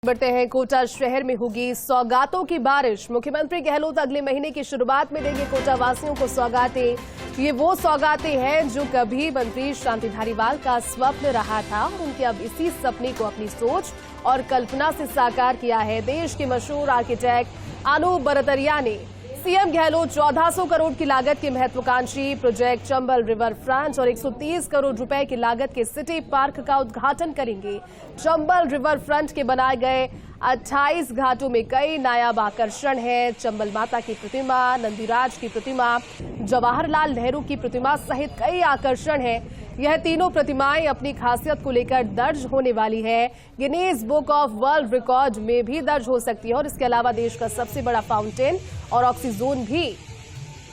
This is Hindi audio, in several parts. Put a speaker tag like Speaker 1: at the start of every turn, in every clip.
Speaker 1: बढ़ते हैं। कोटा शहर में होगी सौगातों की बारिश। मुख्यमंत्री गहलोत अगले महीने की शुरुआत में देंगे कोटा वासियों को सौगातें। ये वो सौगातें हैं जो कभी मंत्री शांति धारीवाल का स्वप्न रहा था और उनके अब इसी सपने को अपनी सोच और कल्पना से साकार किया है देश के मशहूर आर्किटेक्ट अनूप बरतरिया ने। सीएम गहलोत 1400 करोड़ की लागत के महत्वाकांक्षी प्रोजेक्ट चंबल रिवर फ्रंट और 130 करोड़ रुपए की लागत के सिटी पार्क का उद्घाटन करेंगे। चंबल रिवर फ्रंट के बनाए गए 28 घाटों में कई नायाब आकर्षण हैं। चंबल माता की प्रतिमा, नंदीराज की प्रतिमा, जवाहरलाल नेहरू की प्रतिमा सहित कई आकर्षण हैं। यह तीनों प्रतिमाएं अपनी खासियत को लेकर दर्ज होने वाली है। Guinness book of world record में भी दर्ज हो सकती है और इसके अलावा देश का सबसे बड़ा फाउंटेन और ऑक्सीजोन भी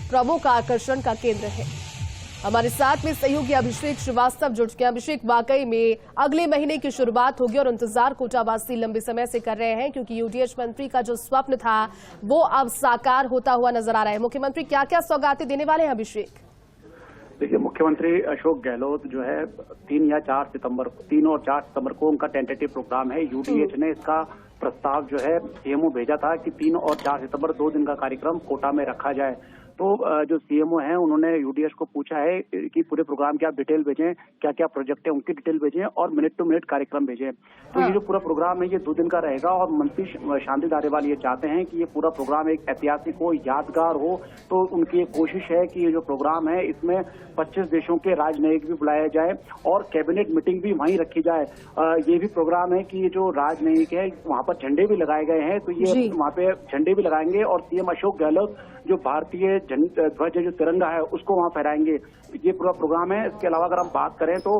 Speaker 1: प्रमुख आकर्षण का केंद्र है। हमारे साथ में सहयोगी अभिषेक श्रीवास्तव जुड़ चुके हैं। अभिषेक, वाकई में अगले महीने की शुरुआत होगी और इंतजार कोटावासी लंबे समय से कर रहे हैं क्योंकि यूडीएच मंत्री का जो स्वप्न था वो अब साकार होता हुआ नजर आ रहा है। मुख्यमंत्री क्या क्या सौगातें देने वाले हैं? अभिषेक,
Speaker 2: देखिए, मुख्यमंत्री अशोक गहलोत जो है 3 और 4 सितंबर को उनका टेंटेटिव प्रोग्राम है। यूडीएच ने इसका प्रस्ताव जो है सीएमओ भेजा था कि 3 और 4 सितंबर 2 दिन का कार्यक्रम कोटा में रखा जाए। तो जो सीएमओ हैं उन्होंने यूडीएच को पूछा है कि पूरे प्रोग्राम की आप डिटेल भेजें, क्या क्या प्रोजेक्ट है उनकी डिटेल भेजें और मिनट टू मिनट कार्यक्रम भेजें। तो ये जो पूरा प्रोग्राम है ये 2 दिन का रहेगा और मंत्री शांति धारीवाल ये चाहते हैं कि ये पूरा प्रोग्राम एक ऐतिहासिक हो, यादगार हो। तो उनकी एक कोशिश है कि ये जो प्रोग्राम है इसमें 25 देशों के राजनयिक भी बुलाए जाए और कैबिनेट मीटिंग भी वहीं रखी जाए। ये भी प्रोग्राम है कि ये जो राजनयिक है वहां पर झंडे भी लगाए गए हैं, तो ये वहां पे झंडे भी लगाएंगे और सीएम अशोक गहलोत जो भारतीय ध्वज जो तिरंगा है उसको वहां फहराएंगे। ये पूरा प्रोग्राम है। इसके अलावा अगर हम बात करें तो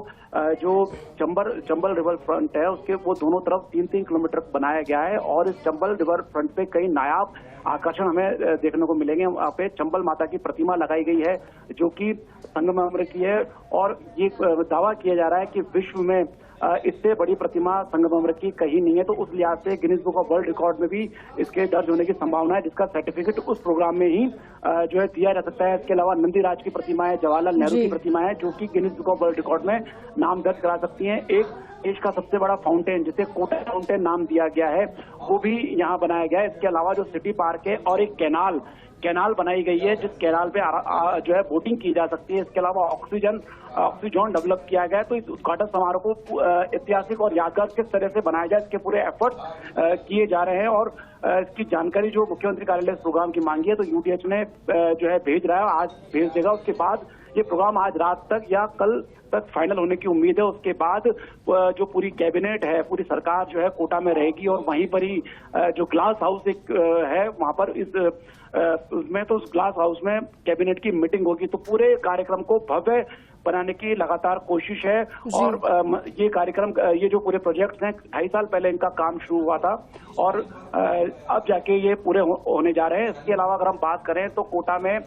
Speaker 2: जो चंबल रिवर फ्रंट है उसके वो दोनों तरफ 3-3 किलोमीटर बनाया गया है और इस चंबल रिवर फ्रंट पे कई नायाब आकर्षण हमें देखने को मिलेंगे। वहाँ पे चंबल माता की प्रतिमा लगाई गई है जो कि संगमरमर की है और ये दावा किया जा रहा है कि विश्व में इससे बड़ी प्रतिमा संगमरमर की कहीं नहीं है। तो उस लिहाज से Guinness book of world record में भी इसके दर्ज होने की संभावना है, जिसका सर्टिफिकेट उस प्रोग्राम में ही जो है दिया जा सकता है। इसके अलावा नंदीराज की प्रतिमा है, जवाहरलाल नेहरू की प्रतिमा है जो कि Guinness book of world record में नाम दर्ज करा सकती हैं। एक देश का सबसे बड़ा फाउंटेन जिसे कोटा फाउंटेन नाम दिया गया है वो भी यहाँ बनाया गया है। इसके अलावा जो सिटी पार्क है और एक कैनाल बनाई गई है जिस कैनाल पे जो है बोटिंग की जा सकती है। इसके अलावा ऑक्सीजोन डेवलप किया गया है। तो इस उद्घाटन समारोह को ऐतिहासिक और यादगार किस तरह से बनाया जाए इसके पूरे एफर्ट्स किए जा रहे हैं और इसकी जानकारी जो मुख्यमंत्री कार्यालय इस प्रोग्राम की मांगी है तो यूडीएच ने जो है भेज रहा है, आज भेज देगा। उसके बाद ये प्रोग्राम आज रात तक या कल तक फाइनल होने की उम्मीद है। उसके बाद जो पूरी कैबिनेट है, पूरी सरकार जो है कोटा में रहेगी और वहीं पर ही जो ग्लास हाउस एक है वहां पर उसमें तो उस ग्लास हाउस में कैबिनेट की मीटिंग होगी। तो पूरे कार्यक्रम को भव्य बनाने की लगातार कोशिश है और ये कार्यक्रम, ये जो पूरे प्रोजेक्ट्स हैं 2.5 साल पहले इनका काम शुरू हुआ था और अब जाके ये पूरे होने जा रहे हैं। इसके अलावा अगर हम बात करें तो कोटा में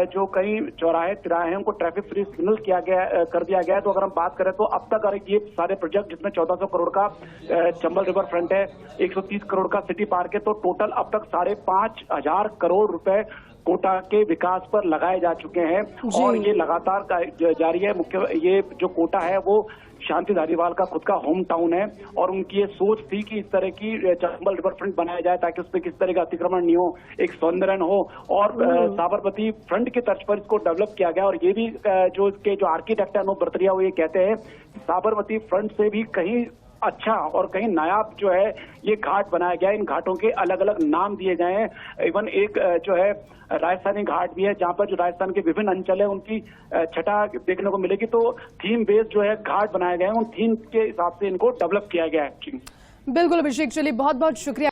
Speaker 2: जो कई चौराहे तिराहे हैं उनको ट्रैफिक फ्री सिग्नल कर दिया गया है। तो अगर हम बात करें तो अब तक ये सारे प्रोजेक्ट जिसमें 1400 करोड़ का चंबल रिवर फ्रंट है, 130 करोड़ का सिटी पार्क है, तो टोटल अब तक 5,500 करोड़ रुपए कोटा के विकास पर लगाए जा चुके हैं और ये लगातार जारी है। ये जो कोटा है वो शांति धारीवाल का खुद का होम टाउन है और उनकी ये सोच थी कि इस तरह की चंबल रिवर फ्रंट बनाया जाए ताकि उस पर किस तरह का अतिक्रमण नहीं हो, एक सौंदर्यन हो और साबरमती फ्रंट की तर्ज पर इसको डेवलप किया गया। और ये भी जो इसके जो आर्किटेक्ट है अनूप बरतरिया वो ये कहते हैं साबरमती फ्रंट से भी कहीं अच्छा और कहीं नायाब जो है ये घाट बनाया गया है। इन घाटों के अलग अलग नाम दिए गए हैं। इवन एक जो है राजस्थानी घाट भी है जहां पर जो राजस्थान के विभिन्न अंचल है उनकी छटा देखने को मिलेगी। तो थीम बेस्ड जो है घाट बनाए गए हैं, उन थीम के हिसाब से इनको डेवलप किया गया है।
Speaker 1: बिल्कुल अभिषेक, चलिए बहुत बहुत शुक्रिया।